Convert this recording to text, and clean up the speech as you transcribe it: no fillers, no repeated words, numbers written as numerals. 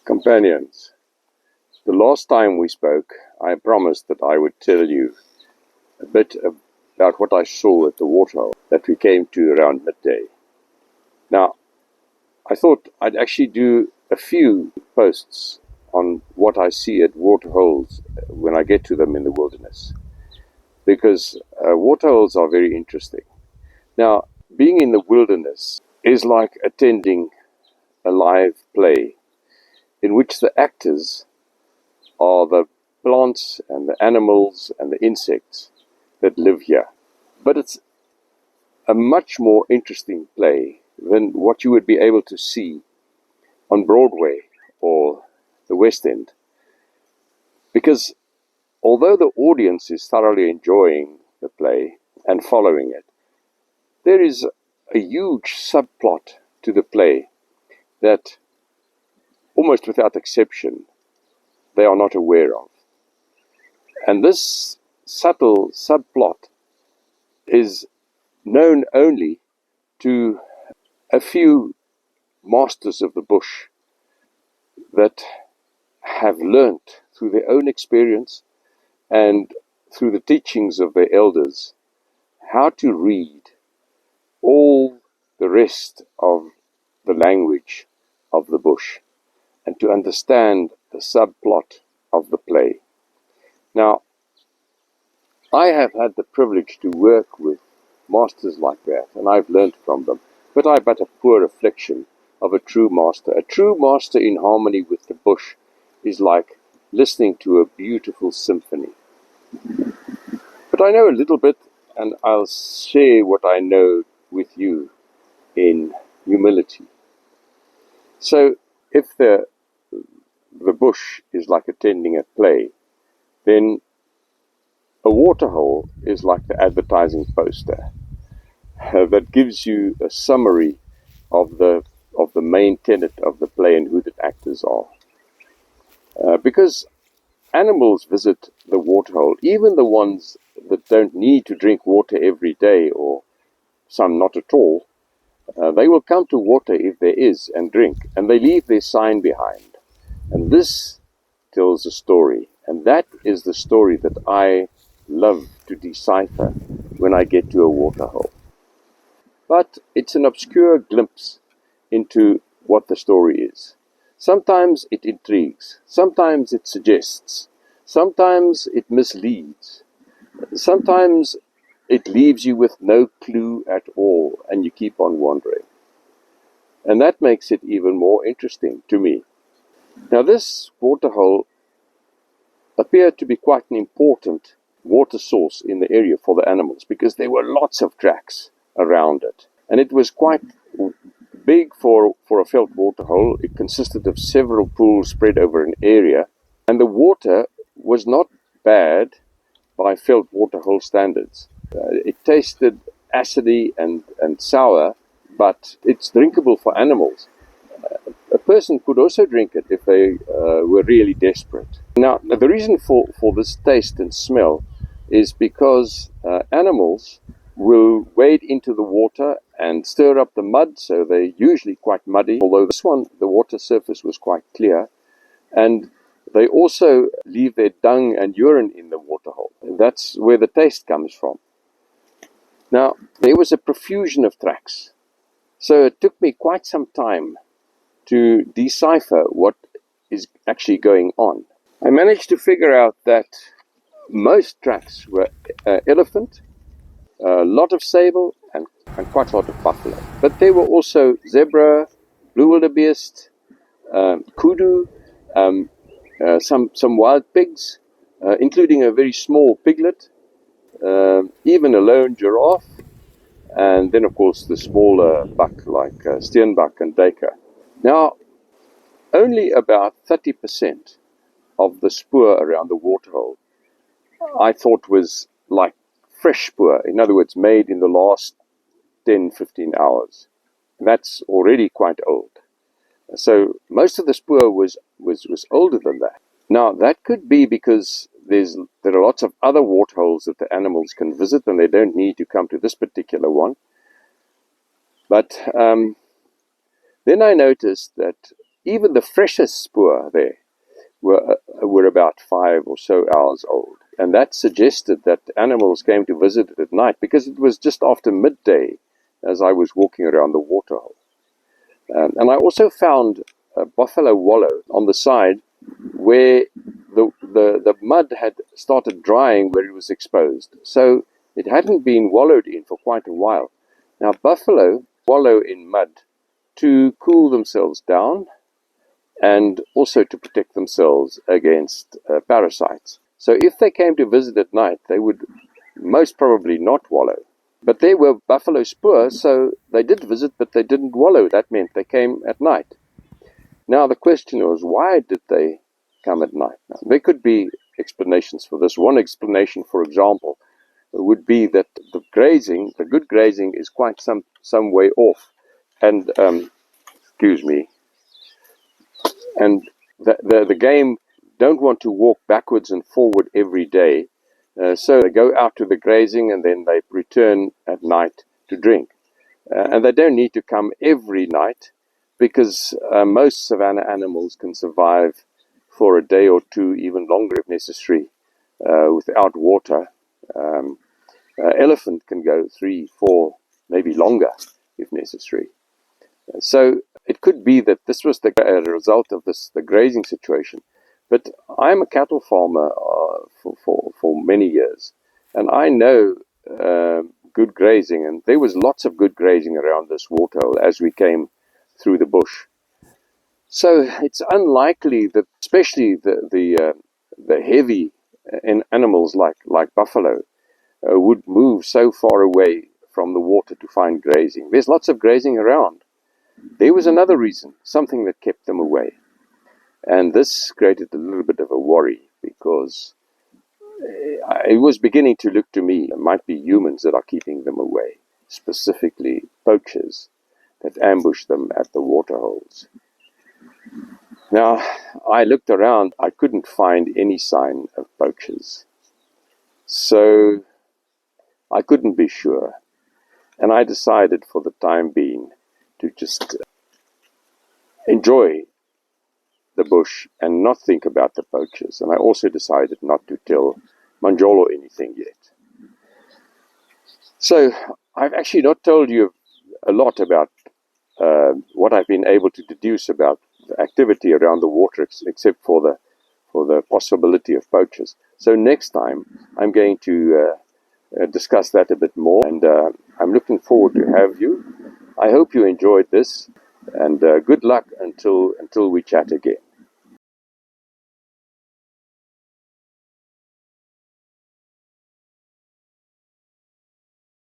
Companions, the last time we spoke, I promised that I would tell you a bit about what I saw at the Waterhole that we came to around midday. Now, I thought I'd actually do a few posts on what I see at waterholes when I get to them in the wilderness, because waterholes are very interesting. Now, being in the wilderness is like attending a live play in which the actors are the plants and the animals and the insects that live here. But it's a much more interesting play than what you would be able to see on Broadway or the West End. Because although the audience is thoroughly enjoying the play and following it, there is a huge subplot to the play that, almost without exception, they are not aware of. And this subtle subplot is known only to a few masters of the bush that have learnt through their own experience and through the teachings of their elders how to read all the rest of the language of the bush and to understand the subplot of the play. Now, I have had the privilege to work with masters like that, and I've learned from them, but I'm but a poor reflection of a true master. A true master in harmony with the bush is like listening to a beautiful symphony. But I know a little bit, and I'll share what I know with you in humility. So, if the bush is like attending a play, then a waterhole is like the advertising poster that gives you a summary of the main tenet of the play and who the actors are. Because animals visit the waterhole, even the ones that don't need to drink water every day, or some not at all, they will come to water if there is and drink, and they leave their sign behind. And this tells a story, and that is the story that I love to decipher when I get to a waterhole. But it's an obscure glimpse into what the story is. Sometimes it intrigues, sometimes it suggests, sometimes it misleads, sometimes it leaves you with no clue at all and you keep on wandering. And that makes it even more interesting to me. Now, this waterhole appeared to be quite an important water source in the area for the animals, because there were lots of tracks around it. And it was quite big for a felt waterhole. It consisted of several pools spread over an area, and the water was not bad by felt waterhole standards. It tasted acidy and sour, but it's drinkable for animals. A person could also drink it if they were really desperate. Now, the reason for this taste and smell is because animals will wade into the water and stir up the mud, so they're usually quite muddy, although this one, the water surface was quite clear. And they also leave their dung and urine in the waterhole. And that's where the taste comes from. Now, there was a profusion of tracks, so it took me quite some time to decipher what is actually going on. I managed to figure out that most tracks were elephant, a lot of sable, and quite a lot of buffalo. But there were also zebra, blue wildebeest, kudu, some wild pigs, including a very small piglet, even a lone giraffe, and then, of course, the smaller buck like steenbuck and duiker. Now, only about 30% of the spoor around the waterhole I thought was like fresh spoor, in other words, made in the last 10-15 hours. That's already quite old. So most of the spoor was older than that. Now, that could be because there are lots of other waterholes that the animals can visit, and they don't need to come to this particular one. But then I noticed that even the freshest spoor there were about 5 or so hours old. And that suggested that animals came to visit it at night, because it was just after midday as I was walking around the waterhole. And I also found a buffalo wallow on the side where the mud had started drying where it was exposed. So it hadn't been wallowed in for quite a while. Now, buffalo wallow in mud to cool themselves down and also to protect themselves against parasites. So if they came to visit at night, they would most probably not wallow. But there were buffalo spoor, so they did visit, but they didn't wallow. That meant they came at night. Now the question was, why did they come at night? Now, there could be explanations for this. One explanation, for example, would be that the good grazing is quite some way off. And, excuse me, and the game don't want to walk backwards and forward every day. So they go out to the grazing and then they return at night to drink. And they don't need to come every night, because most savanna animals can survive for a day or two, even longer if necessary, without water. Elephant can go 3, 4, maybe longer if necessary. So it could be that this was the result of the grazing situation. But I'm a cattle farmer for many years, and I know good grazing, and there was lots of good grazing around this waterhole as we came through the bush. So it's unlikely that, especially the heavy animals like buffalo, would move so far away from the water to find grazing. There's lots of grazing around. There was another reason, something that kept them away. And this created a little bit of a worry, because it was beginning to look to me, it might be humans that are keeping them away, specifically poachers that ambush them at the waterholes. Now, I looked around, I couldn't find any sign of poachers. So I couldn't be sure. And I decided for the time being to just enjoy the bush and not think about the poachers. And I also decided not to tell Manjolo anything yet. So I've actually not told you a lot about what I've been able to deduce about the activity around the water, except for the possibility of poachers. So next time I'm going to discuss that a bit more, and I'm looking forward to have you. I hope you enjoyed this, and good luck until we chat again.